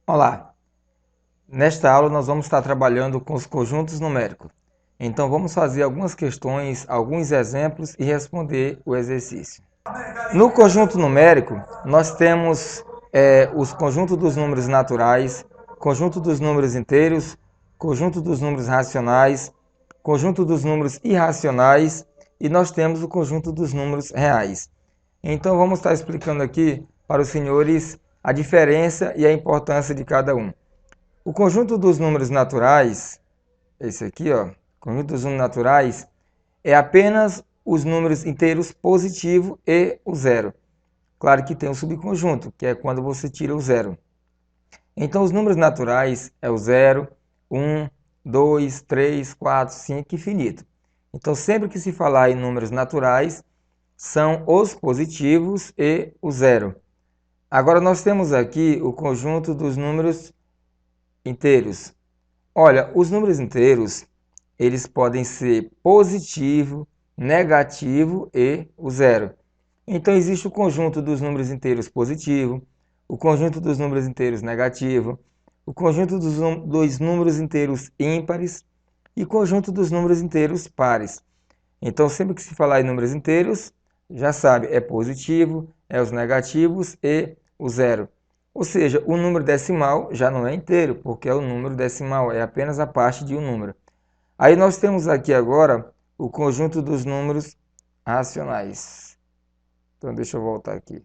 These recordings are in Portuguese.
Olá! Nesta aula nós vamos estar trabalhando com os conjuntos numéricos. Então vamos fazer algumas questões, alguns exemplos e responder o exercício. No conjunto numérico, nós temos os conjuntos dos números naturais, conjunto dos números inteiros, conjunto dos números racionais, conjunto dos números irracionais e nós temos o conjunto dos números reais. Então vamos estar explicando aqui para os senhores a diferença e a importância de cada um. O conjunto dos números naturais, esse aqui, ó, conjunto dos números naturais, é apenas os números inteiros positivo e o zero. Claro que tem um subconjunto, que é quando você tira o zero. Então, os números naturais é o 0, 1, 2, 3, 4, 5, infinito. Então, sempre que se falar em números naturais, são os positivos e o zero. Agora, nós temos aqui o conjunto dos números inteiros. Olha, os números inteiros, eles podem ser positivo, negativo e o zero. Então, existe o conjunto dos números inteiros positivo, o conjunto dos números inteiros negativo, o conjunto dos números inteiros ímpares e o conjunto dos números inteiros pares. Então, sempre que se falar em números inteiros, já sabe, é positivo, é os negativos e o zero. Ou seja, o número decimal já não é inteiro, porque é o número decimal, é apenas a parte de um número. Aí nós temos aqui agora o conjunto dos números racionais. Então, deixa eu voltar aqui.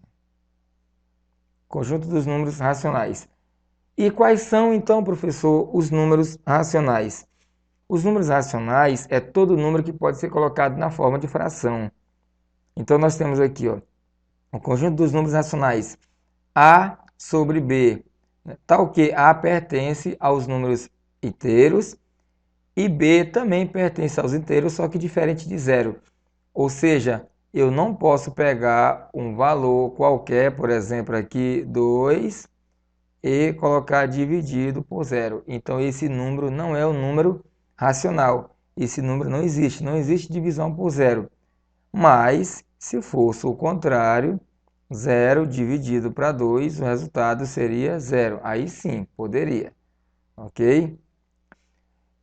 Conjunto dos números racionais. E quais são, então, professor, os números racionais? Os números racionais é todo número que pode ser colocado na forma de fração. Então, nós temos aqui, ó, o conjunto dos números racionais A sobre B, tal que A pertence aos números inteiros e B também pertence aos inteiros, só que diferente de zero. Ou seja, eu não posso pegar um valor qualquer, por exemplo, aqui 2, e colocar dividido por zero. Então, esse número não é um número racional. Esse número não existe divisão por zero. Mas, se fosse o contrário, 0 dividido para 2, o resultado seria 0. Aí sim, poderia. Ok?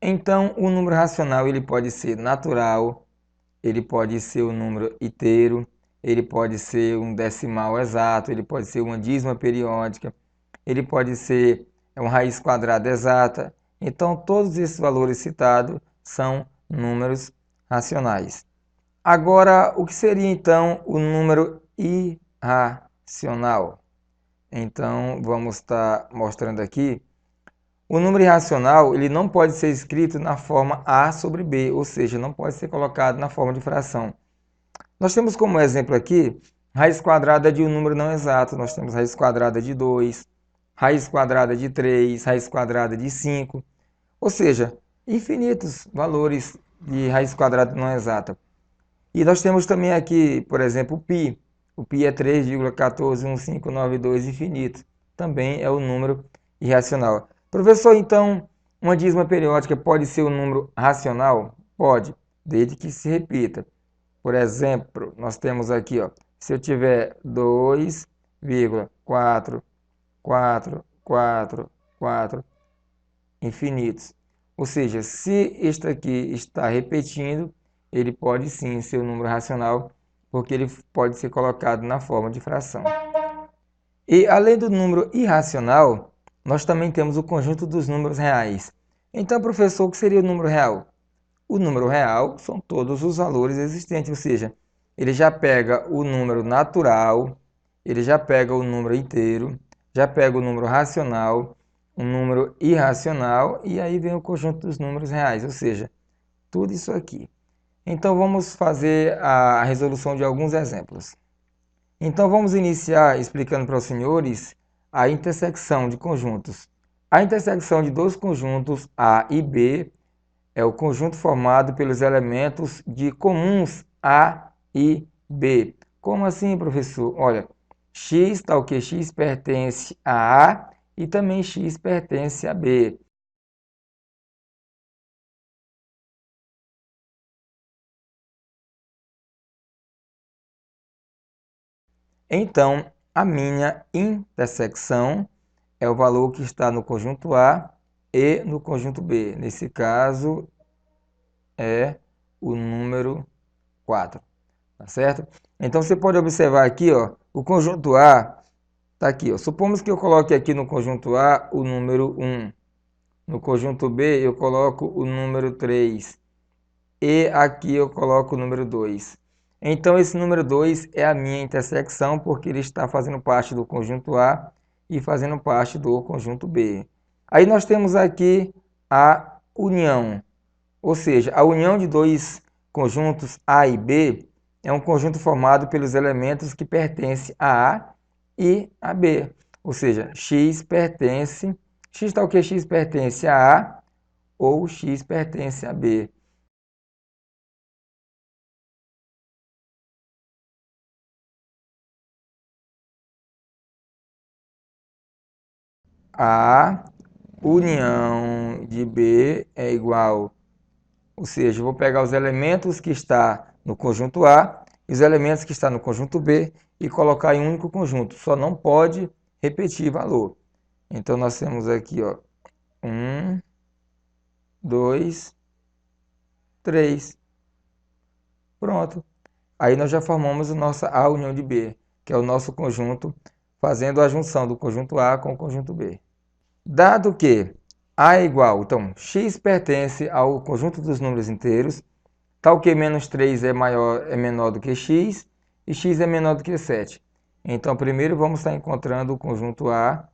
Então, o número racional ele pode ser natural, ele pode ser um número inteiro, ele pode ser um decimal exato, ele pode ser uma dízima periódica, ele pode ser uma raiz quadrada exata. Então, todos esses valores citados são números racionais. Agora, o que seria então o número irracional? Então, vamos estar mostrando aqui. O número irracional ele não pode ser escrito na forma A sobre B, ou seja, não pode ser colocado na forma de fração. Nós temos como exemplo aqui raiz quadrada de um número não exato. Nós temos raiz quadrada de 2, raiz quadrada de 3, raiz quadrada de 5. Ou seja, infinitos valores de raiz quadrada não exata. E nós temos também aqui, por exemplo, o π. O π é 3,14152 infinito. Também é o número irracional. Professor, então, uma dízima periódica pode ser um número racional? Pode, desde que se repita. Por exemplo, nós temos aqui, ó, se eu tiver 2,44444 infinitos. Ou seja, se este aqui está repetindo, ele pode sim ser um número racional, porque ele pode ser colocado na forma de fração. E além do número irracional, nós também temos o conjunto dos números reais. Então, professor, o que seria o número real? O número real são todos os valores existentes, ou seja, ele já pega o número natural, ele já pega o número inteiro, já pega o número racional, um número irracional e aí vem o conjunto dos números reais, ou seja, tudo isso aqui. Então vamos fazer a resolução de alguns exemplos. Então vamos iniciar explicando para os senhores a intersecção de conjuntos. A intersecção de dois conjuntos A e B é o conjunto formado pelos elementos de comuns A e B. Como assim, professor? Olha, x tal que x pertence a A e também x pertence a B. Então, a minha intersecção é o valor que está no conjunto A e no conjunto B. Nesse caso, é o número 4, tá certo? Então, você pode observar aqui, ó, o conjunto A está aqui, ó. Supomos que eu coloque aqui no conjunto A o número 1. No conjunto B, eu coloco o número 3. E aqui eu coloco o número 2. Então, esse número 2 é a minha intersecção, porque ele está fazendo parte do conjunto A e fazendo parte do conjunto B. Aí nós temos aqui a união, ou seja, a união de dois conjuntos A e B é um conjunto formado pelos elementos que pertencem a A e a B. Ou seja, X está o que? X pertence a A ou X pertence a B. A união de B é igual, ou seja, eu vou pegar os elementos que está no conjunto A e os elementos que está no conjunto B e colocar em um único conjunto. Só não pode repetir valor. Então, nós temos aqui, ó, 1, 2, 3. Pronto. Aí nós já formamos a nossa A união de B, que é o nosso conjunto, fazendo a junção do conjunto A com o conjunto B. Dado que A é igual, então, x pertence ao conjunto dos números inteiros, tal que menos 3 é menor do que x, e x é menor do que 7. Então, primeiro vamos estar encontrando o conjunto A.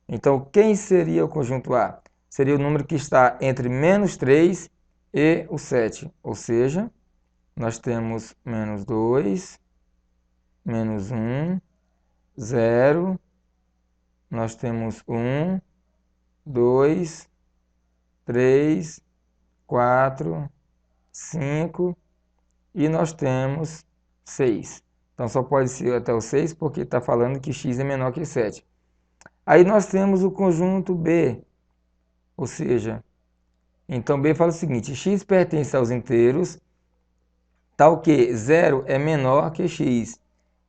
Então, quem seria o conjunto A? Seria o número que está entre menos 3 e o 7. Ou seja, nós temos menos 2, menos 1, 0, nós temos 1, 2, 3, 4, 5 e nós temos 6. Então só pode ser até o 6 porque está falando que x é menor que 7. Aí nós temos o conjunto B, ou seja, então B fala o seguinte, x pertence aos inteiros, tal que 0 é menor que x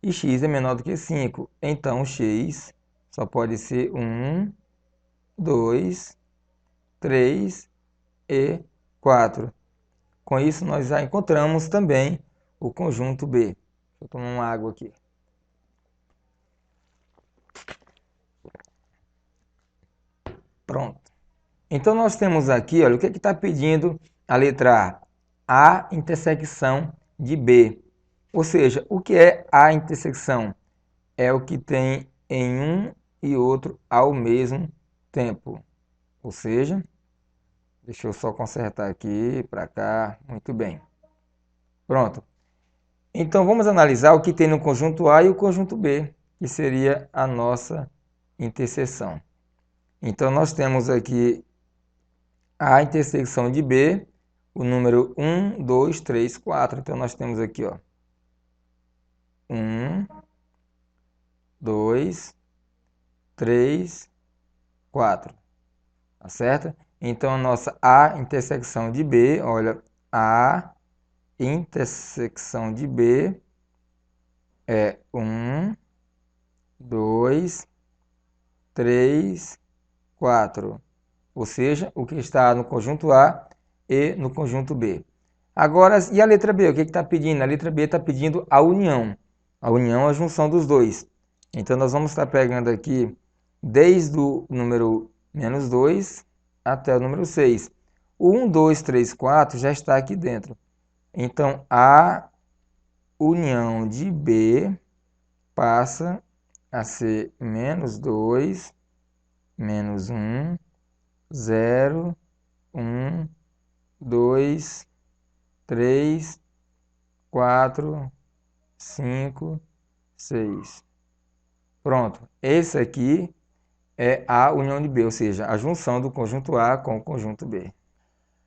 e x é menor do que 5. Então x só pode ser 1, 2, 3 e 4. Com isso, nós já encontramos também o conjunto B. Deixa eu tomar uma água aqui. Pronto. Então, nós temos aqui, olha, o que está pedindo a letra A? A intersecção de B. Ou seja, o que é a intersecção? É o que tem em um e outro ao mesmo tempo. Ou seja, deixa eu só consertar aqui, para cá, muito bem. Pronto. Então, vamos analisar o que tem no conjunto A e o conjunto B, que seria a nossa interseção. Então, nós temos aqui a intersecção de B, o número 1, 2, 3, 4. Então, nós temos aqui, ó, 1, 2, 3, 4. Tá certo? Então, a nossa A intersecção de B, olha, A intersecção de B é 1, 2, 3, 4. Ou seja, o que está no conjunto A e no conjunto B. Agora, e a letra B? O que está pedindo? A letra B está pedindo a união. A união é a junção dos dois. Então, nós vamos estar pegando aqui desde o número menos 2 até o número 6. O 1, 2, 3, 4 já está aqui dentro. Então, a união de B passa a ser menos 2, menos 1, 0, 1, 2, 3, 4, 5, 6. Pronto. Esse aqui é a união de B, ou seja, a junção do conjunto A com o conjunto B.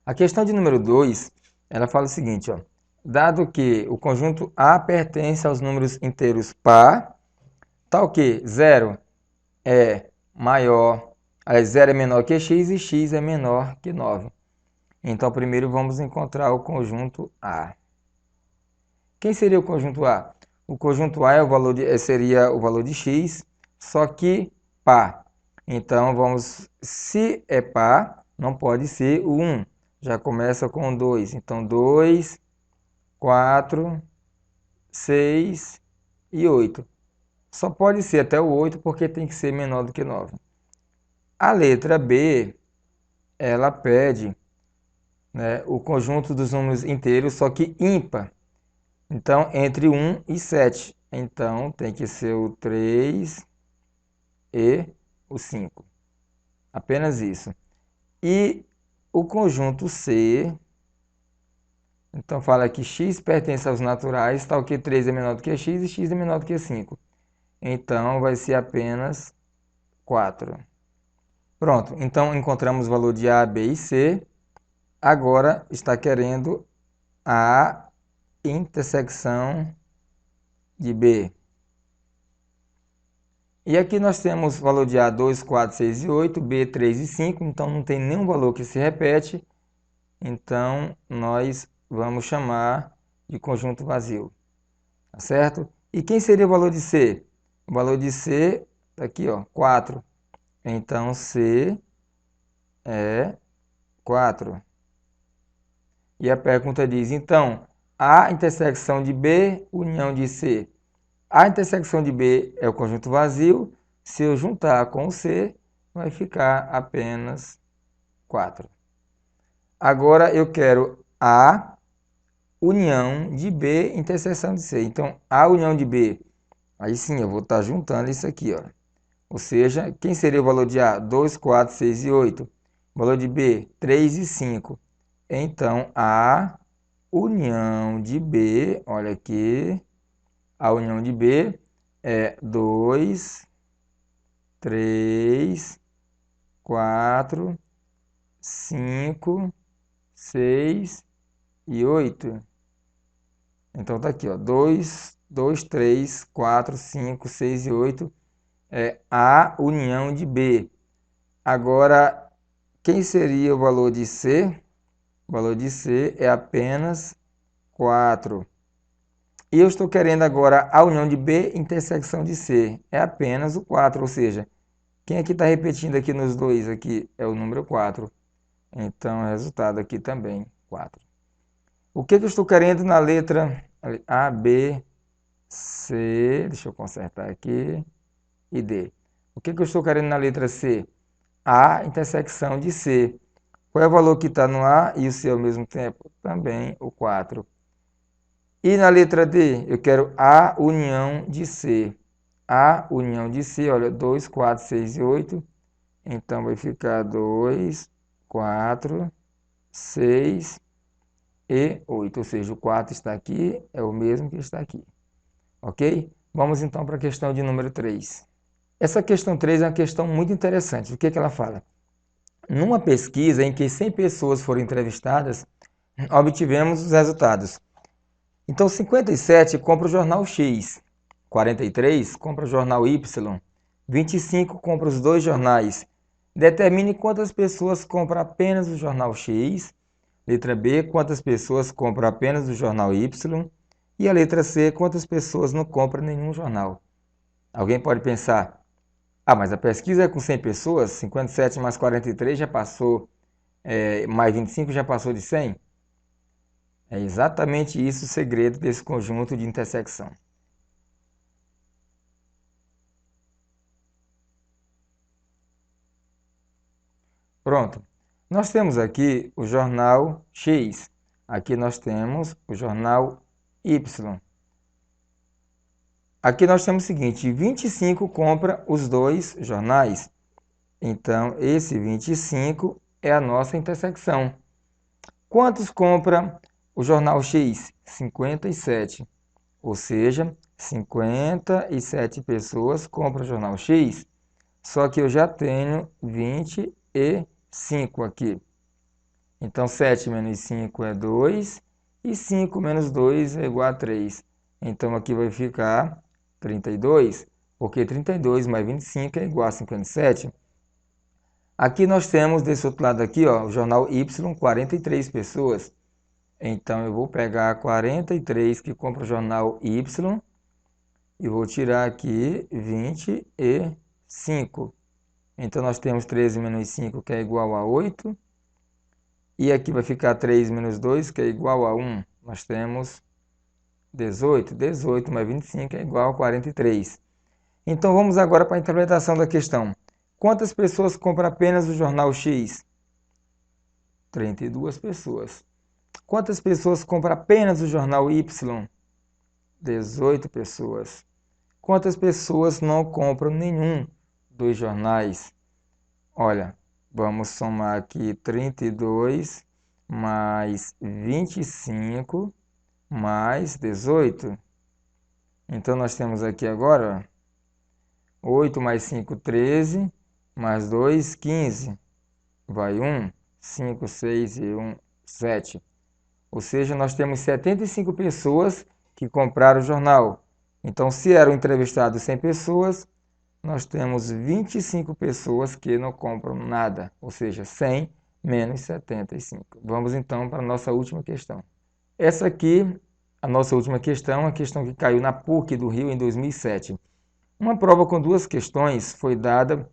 A questão de número 2, ela fala o seguinte, ó. Dado que o conjunto A pertence aos números inteiros par, tal que 0 é maior, 0 é menor que x e x é menor que 9. Então, primeiro vamos encontrar o conjunto A. Quem seria o conjunto A? O conjunto A é seria o valor de x, só que par. Então, se é par, não pode ser o 1. Já começa com 2. Então, 2, 4, 6 e 8. Só pode ser até o 8 porque tem que ser menor do que 9. A letra B, ela pede, né, o conjunto dos números inteiros, só que ímpar. Então, entre 1 e 7. Então, tem que ser o 3 e o 5. Apenas isso. E o conjunto C, então fala que x pertence aos naturais, tal que 3 é menor do que x e x é menor do que 5. Então, vai ser apenas 4. Pronto, então encontramos o valor de A, B e C. Agora está querendo a intersecção de B. E aqui nós temos o valor de A 2, 4, 6 e 8, B 3 e 5, então não tem nenhum valor que se repete. Então nós vamos chamar de conjunto vazio, tá certo? E quem seria o valor de C? O valor de C está aqui, ó, 4. Então C é 4. E a pergunta diz, então, a intersecção de B, união de C. A intersecção de B é o conjunto vazio. Se eu juntar com o C, vai ficar apenas 4. Agora eu quero a união de B, interseção de C. Então, a união de B, aí sim eu vou estar juntando isso aqui, ó. Ou seja, quem seria o valor de A? 2, 4, 6 e 8. O valor de B, 3 e 5. Então, a união de B, olha aqui, a união de B é 2, 3, 4, 5, 6 e 8. Então tá aqui, ó, 2, 3, 4, 5, 6 e 8 é a união de B. Agora, quem seria o valor de C? O valor de C é apenas 4. E eu estou querendo agora a união de B intersecção de C. É apenas o 4, ou seja, quem aqui está repetindo aqui nos dois aqui é o número 4. Então, o resultado aqui também, 4. O que eu estou querendo na letra A, B, C, deixa eu consertar aqui, e D. O que eu estou querendo na letra C? A intersecção de C. Qual é o valor que está no A e o C ao mesmo tempo? Também o 4. E na letra D, eu quero a união de C. A união de C, olha, 2, 4, 6 e 8. Então, vai ficar 2, 4, 6 e 8. Ou seja, o 4 está aqui, é o mesmo que está aqui. Ok? Vamos então para a questão de número 3. Essa questão 3 é uma questão muito interessante. O que ela fala? Numa pesquisa em que 100 pessoas foram entrevistadas, obtivemos os resultados. Então, 57 compra o jornal X, 43 compra o jornal Y, 25 compra os dois jornais. Determine quantas pessoas compram apenas o jornal X. Letra B, quantas pessoas compram apenas o jornal Y. E a letra C, quantas pessoas não compram nenhum jornal. Alguém pode pensar, mas a pesquisa é com 100 pessoas, 57 mais 43 já passou, mais 25 já passou de 100? É exatamente isso o segredo desse conjunto de intersecção. Pronto. Nós temos aqui o jornal X. Aqui nós temos o jornal Y. Aqui nós temos o seguinte, 25 compra os dois jornais. Então, esse 25 é a nossa intersecção. Quantos compra o jornal X? 57. Ou seja, 57 pessoas compram o jornal X. Só que eu já tenho 25 aqui. Então, 7 menos 5 é 2. E 5 menos 2 é igual a 3. Então, aqui vai ficar 32. Porque 32 mais 25 é igual a 57. Aqui nós temos, desse outro lado aqui, ó, o jornal Y, 43 pessoas. Então, eu vou pegar 43 que compra o jornal Y e vou tirar aqui 25. Então, nós temos 13 menos 5, que é igual a 8. E aqui vai ficar 3 menos 2, que é igual a 1. Nós temos 18. 18 mais 25 é igual a 43. Então, vamos agora para a interpretação da questão. Quantas pessoas compram apenas o jornal X? 32 pessoas. Quantas pessoas compram apenas o jornal Y? 18 pessoas. Quantas pessoas não compram nenhum dos jornais? Olha, vamos somar aqui 32 mais 25 mais 18. Então, nós temos aqui agora 8 mais 5, 13, mais 2, 15. Vai 1, 5, 6 e 1, 7. Ou seja, nós temos 75 pessoas que compraram o jornal. Então, se eram entrevistados 100 pessoas, nós temos 25 pessoas que não compram nada. Ou seja, 100 menos 75. Vamos então para a nossa última questão. Essa aqui, a nossa última questão, a questão que caiu na PUC do Rio em 2007. Uma prova com duas questões foi dada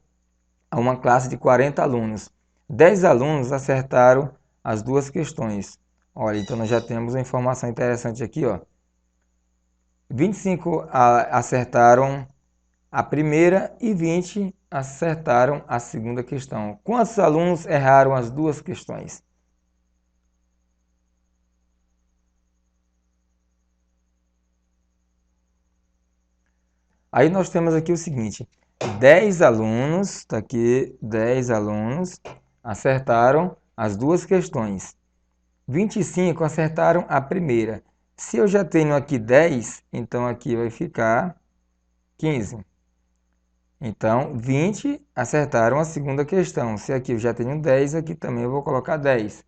a uma classe de 40 alunos. 10 alunos acertaram as duas questões. Olha, então nós já temos uma informação interessante aqui, ó. 25 acertaram a primeira e 20 acertaram a segunda questão. Quantos alunos erraram as duas questões? Aí nós temos aqui o seguinte, 10 alunos, está aqui 10 alunos acertaram as duas questões. 25 acertaram a primeira. Se eu já tenho aqui 10, então aqui vai ficar 15. Então, 20 acertaram a segunda questão. Se aqui eu já tenho 10, aqui também eu vou colocar 10.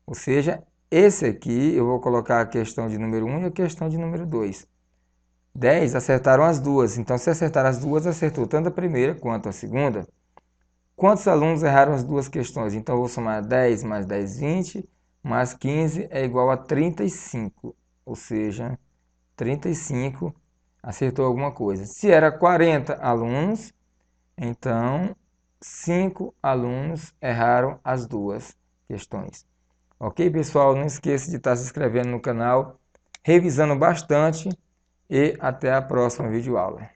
Ou seja, esse aqui eu vou colocar a questão de número 1 e a questão de número 2. 10 acertaram as duas. Então, se acertar as duas, acertou tanto a primeira quanto a segunda. Quantos alunos erraram as duas questões? Então, eu vou somar 10 mais 10, 20, mais 15 é igual a 35. Ou seja, 35 acertou alguma coisa. Se era 40 alunos, então 5 alunos erraram as duas questões. Ok, pessoal? Não esqueça de estar se inscrevendo no canal, revisando bastante e até a próxima videoaula.